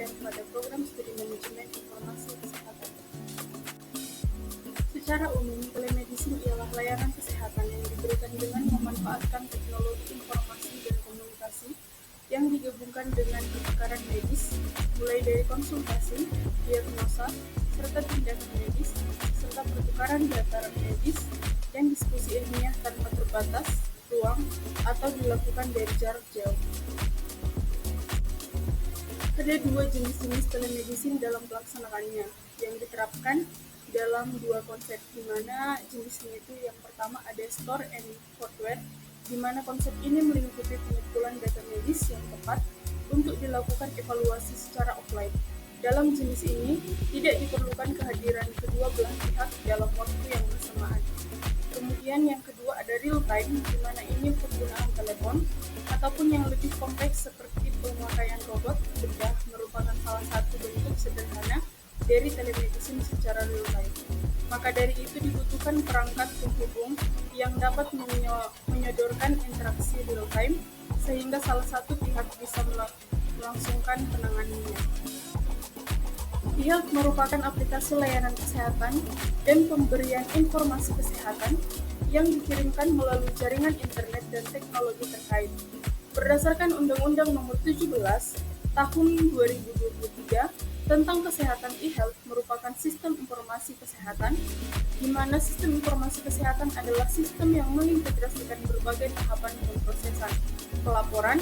PTN pada program studi manajemen informasi kesehatan. Secara umum, telemedicine ialah layanan kesehatan yang diberikan dengan memanfaatkan teknologi informasi dan komunikasi yang digabungkan dengan pertukaran medis, mulai dari konsultasi, diagnosa, serta tindakan medis, serta pertukaran data medis dan diskusi ilmiah tanpa terbatas, ruang, atau dilakukan dari jarak jauh. Ada dua jenis telemedicine dalam pelaksanaannya, yang diterapkan dalam dua konsep, di mana jenisnya itu yang pertama ada store and forward, di mana konsep ini melingkupi pengumpulan data medis yang tepat untuk dilakukan evaluasi secara offline. Dalam jenis ini, tidak diperlukan kehadiran kedua belah pihak dalam waktu yang bersamaan. Kemudian yang kedua ada real time, di mana ini penggunaan telepon, ataupun yang lebih kompleks seperti pemakaian robot bedah merupakan salah satu bentuk sederhana dari telemedicine secara real time. Maka dari itu dibutuhkan perangkat penghubung yang dapat menyodorkan interaksi real time, sehingga salah satu pihak bisa melangsungkan penanganannya. e-health merupakan aplikasi layanan kesehatan dan pemberian informasi kesehatan yang dikirimkan melalui jaringan internet dan teknologi terkait. Berdasarkan Undang-Undang Nomor 17 Tahun 2023 tentang Kesehatan, e-health merupakan sistem informasi kesehatan, di mana sistem informasi kesehatan adalah sistem yang mengintegrasikan berbagai tahapan pemrosesan, pelaporan,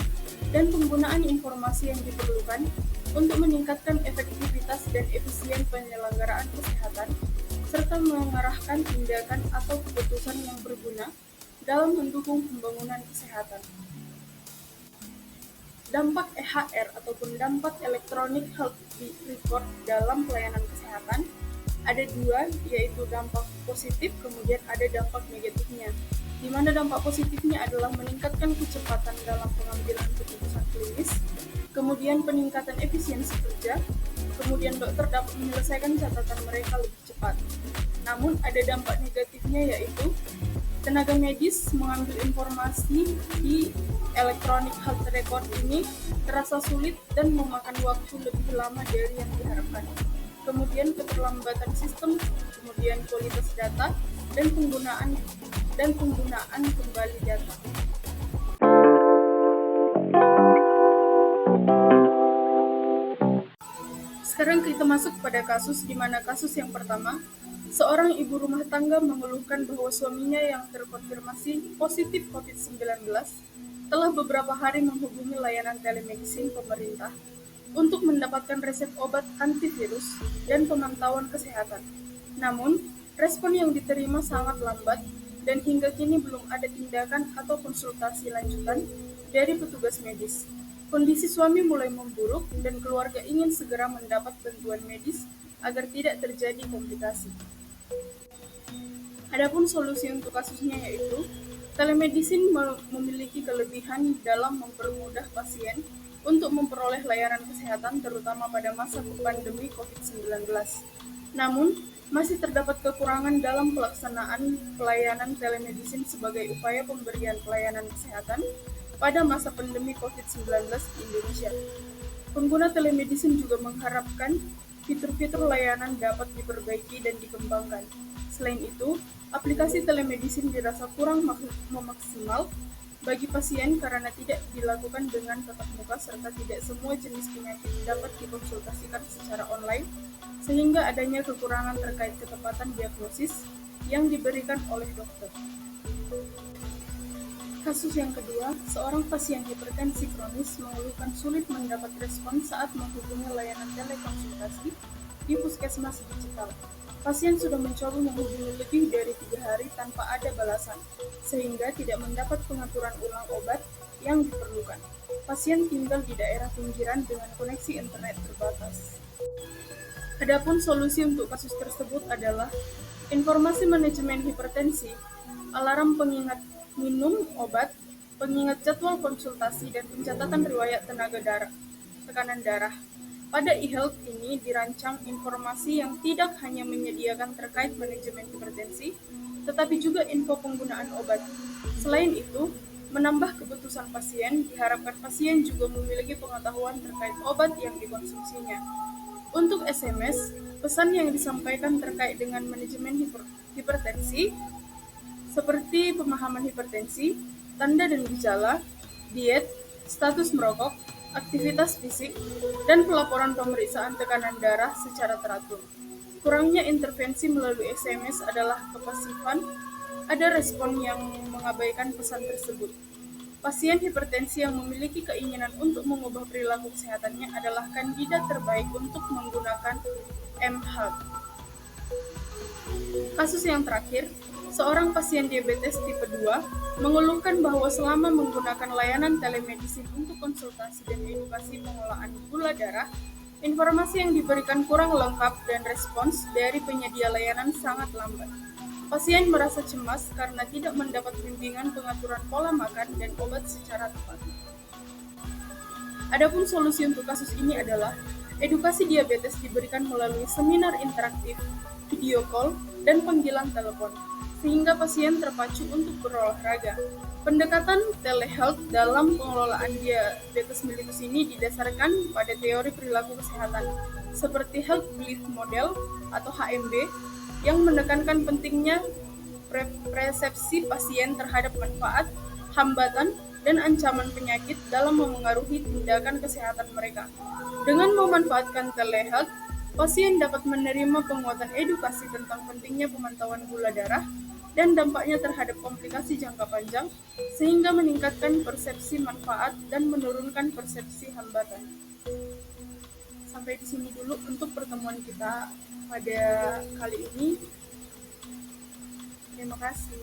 dan penggunaan informasi yang diperlukan untuk meningkatkan efektivitas dan efisien penyelenggaraan kesehatan, serta mengarahkan tindakan atau keputusan yang berguna dalam mendukung pembangunan kesehatan. Dampak EHR ataupun dampak Electronic Health Record dalam pelayanan kesehatan ada dua, yaitu dampak positif, kemudian ada dampak negatifnya. Di mana dampak positifnya adalah meningkatkan kecepatan dalam pengambilan keputusan klinis, kemudian peningkatan efisiensi kerja, kemudian dokter dapat menyelesaikan catatan mereka lebih cepat. Namun ada dampak negatifnya, yaitu tenaga medis mengambil informasi di Electronic Health Record ini terasa sulit dan memakan waktu lebih lama dari yang diharapkan. Kemudian keterlambatan sistem, kemudian kualitas data, dan penggunaan kembali data. Sekarang kita masuk pada kasus, di mana kasus yang pertama, seorang ibu rumah tangga mengeluhkan bahwa suaminya yang terkonfirmasi positif COVID-19 telah beberapa hari menghubungi layanan telemedicine pemerintah untuk mendapatkan resep obat antivirus dan pemantauan kesehatan. Namun, respon yang diterima sangat lambat dan hingga kini belum ada tindakan atau konsultasi lanjutan dari petugas medis. Kondisi suami mulai memburuk dan keluarga ingin segera mendapat bantuan medis agar tidak terjadi komplikasi. Adapun solusi untuk kasusnya yaitu telemedicine memiliki kelebihan dalam mempermudah pasien untuk memperoleh layanan kesehatan terutama pada masa pandemi COVID-19. Namun, masih terdapat kekurangan dalam pelaksanaan pelayanan telemedicine sebagai upaya pemberian pelayanan kesehatan pada masa pandemi COVID-19 di Indonesia. Pengguna telemedicine juga mengharapkan fitur-fitur layanan dapat diperbaiki dan dikembangkan. Selain itu, aplikasi telemedicine dirasa kurang maksimal bagi pasien karena tidak dilakukan dengan tatap muka serta tidak semua jenis penyakit dapat dikonsultasikan secara online, sehingga adanya kekurangan terkait ketepatan diagnosis yang diberikan oleh dokter. Kasus yang kedua, seorang pasien hipertensi kronis mengeluhkan sulit mendapat respon saat menghubungi layanan telekonsultasi di puskesmas digital. Pasien sudah mencoba menghubungi lebih dari 3 hari tanpa ada balasan, sehingga tidak mendapat pengaturan ulang obat yang diperlukan. Pasien tinggal di daerah pinggiran dengan koneksi internet terbatas. Adapun solusi untuk kasus tersebut adalah informasi manajemen hipertensi, alarm pengingat minum obat, pengingat jadwal konsultasi, dan pencatatan riwayat tekanan darah. Pada e-health ini dirancang informasi yang tidak hanya menyediakan terkait manajemen hipertensi, tetapi juga info penggunaan obat. Selain itu, Menambah keputusan pasien, diharapkan pasien juga memiliki pengetahuan terkait obat yang dikonsumsinya. Untuk SMS, pesan yang disampaikan terkait dengan manajemen hipertensi, seperti pemahaman hipertensi, tanda dan gejala, diet, status merokok, aktivitas fisik, dan pelaporan pemeriksaan tekanan darah secara teratur. Kurangnya intervensi melalui SMS adalah kepasifan, ada respon yang mengabaikan pesan tersebut. Pasien hipertensi yang memiliki keinginan untuk mengubah perilaku kesehatannya adalah kandidat terbaik untuk menggunakan mHealth. Kasus yang terakhir, seorang pasien diabetes tipe 2 mengeluhkan bahwa selama menggunakan layanan telemedicine untuk konsultasi dan edukasi pengolahan gula darah, informasi yang diberikan kurang lengkap dan respons dari penyedia layanan sangat lambat. Pasien merasa cemas karena tidak mendapat bimbingan pengaturan pola makan dan obat secara tepat. Adapun solusi untuk kasus ini adalah edukasi diabetes diberikan melalui seminar interaktif, video call, dan panggilan telepon, sehingga pasien terpacu untuk berolahraga. Pendekatan telehealth dalam pengelolaan diabetes mellitus ini didasarkan pada teori perilaku kesehatan, seperti Health Belief Model atau HMB, yang menekankan pentingnya persepsi pasien terhadap manfaat, hambatan, dan ancaman penyakit dalam memengaruhi tindakan kesehatan mereka. Dengan memanfaatkan telehealth, pasien dapat menerima penguatan edukasi tentang pentingnya pemantauan gula darah dan dampaknya terhadap komplikasi jangka panjang, sehingga meningkatkan persepsi manfaat dan menurunkan persepsi hambatan. Sampai di sini dulu untuk pertemuan kita pada kali ini. Terima kasih.